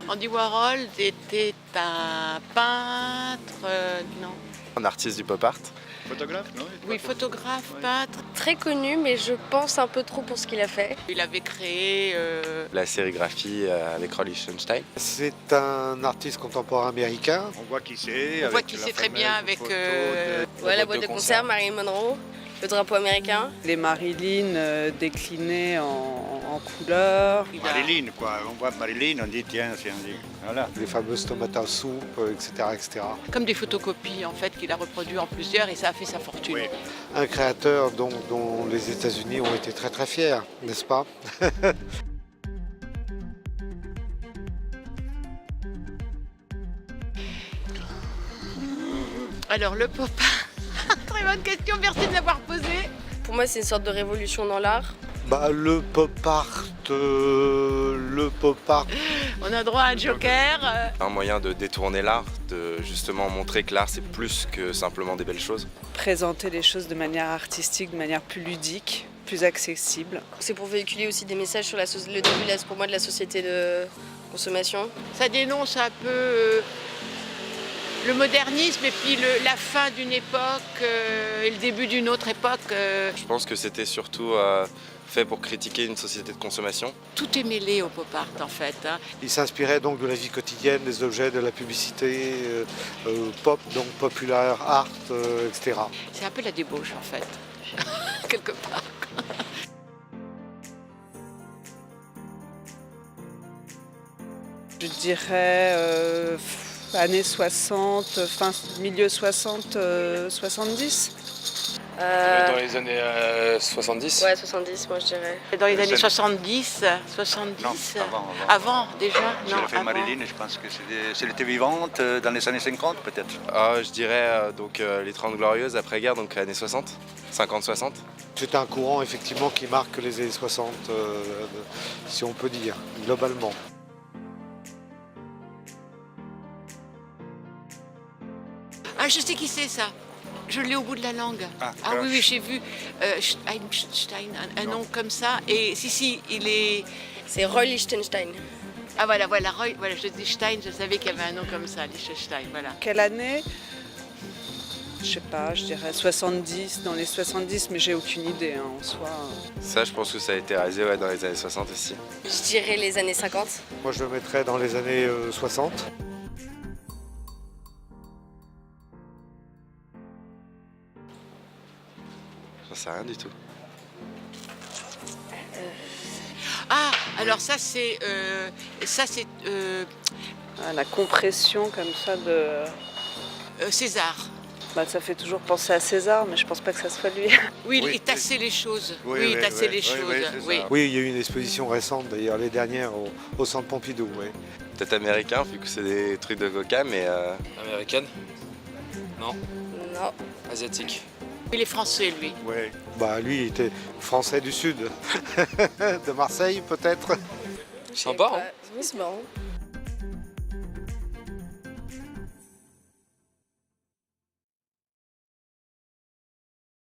Andy Warhol était un peintre, non. Un artiste du pop art. Photographe, non? Oui, photographe, Ouais. peintre. Très connu, mais je pense un peu trop pour ce qu'il a fait. Il avait créé La sérigraphie avec Roy Lichtenstein. C'est un artiste contemporain américain. On voit qui c'est. on voit qu'il sait très bien avec Ouais, la boîte de concert, Marilyn Monroe, le drapeau américain. Les Marilyn déclinées en couleurs. Marilyn, quoi. On voit Marilyn, on dit tiens, voilà. Les fameuses tomates à soupe, etc., etc. comme des photocopies en fait qu'il a reproduit en plusieurs et ça a fait sa fortune. Oui. Un créateur dont les États-Unis ont été très très fiers, n'est-ce pas? Alors le pop art, très bonne question, merci de l'avoir posée. Pour moi, c'est une sorte de révolution dans l'art. Le pop art, On a droit à un joker. Un moyen de détourner l'art, de justement montrer que l'art c'est plus que simplement des belles choses. Présenter les choses de manière artistique, de manière plus ludique, plus accessible. C'est pour véhiculer aussi des messages sur le début, pour moi, de la société de consommation. Ça dénonce un peu le modernisme et puis la fin d'une époque et le début d'une autre époque. Je pense que c'était surtout fait pour critiquer une société de consommation. Tout est mêlé au pop art en fait. Hein. il s'inspirait donc de la vie quotidienne, des objets, de la publicité, pop, donc populaire art, etc. C'est un peu la débauche en fait, quelque part. Je dirais années 60, milieu 60, 70. Dans les années 70. Ouais, 70, moi je dirais. Dans les années C'est- 70, Non, avant. Avant déjà. Si Non, elle a fait avant. Marilyn, je pense que elle était vivante dans les années 50 peut-être. Je dirais donc les 30 glorieuses après-guerre, donc années 60, 50-60. C'est un courant effectivement qui marque les années 60, si on peut dire, globalement. Ah, je sais qui c'est ça. Je l'ai au bout de la langue. Ah, Oui, oui, j'ai vu Einstein, un nom comme ça. Et si, il est. C'est Roy Lichtenstein. Ah voilà, Roy, voilà, je dis Stein, je savais qu'il y avait un nom comme ça, Liechtenstein, voilà. Quelle année? Je sais pas, je dirais 70, dans les 70, mais j'ai aucune idée en soi. Ça, je pense que ça a été réalisé dans les années 60 aussi. Je dirais les années 50. Moi je le mettrais dans les années 60. J'en sais rien du tout. Ah, alors ça c'est. La compression comme ça de... César. ça fait toujours penser à César, mais je pense pas que ça soit lui. Oui, Oui, il tassait les choses. Oui, Oui, il oui, tassait oui, les oui, choses. oui, c'est Oui. ça. Oui, il y a eu une exposition récente d'ailleurs, les dernières au Centre Pompidou. Oui. Peut-être américain, vu que c'est des trucs de coca, mais Américaine. Non. Non. Asiatique. Il est français, lui. Oui. Lui il était français du Sud, de Marseille peut-être. Je sais Sympa, pas. hein. Oui, c'est marrant.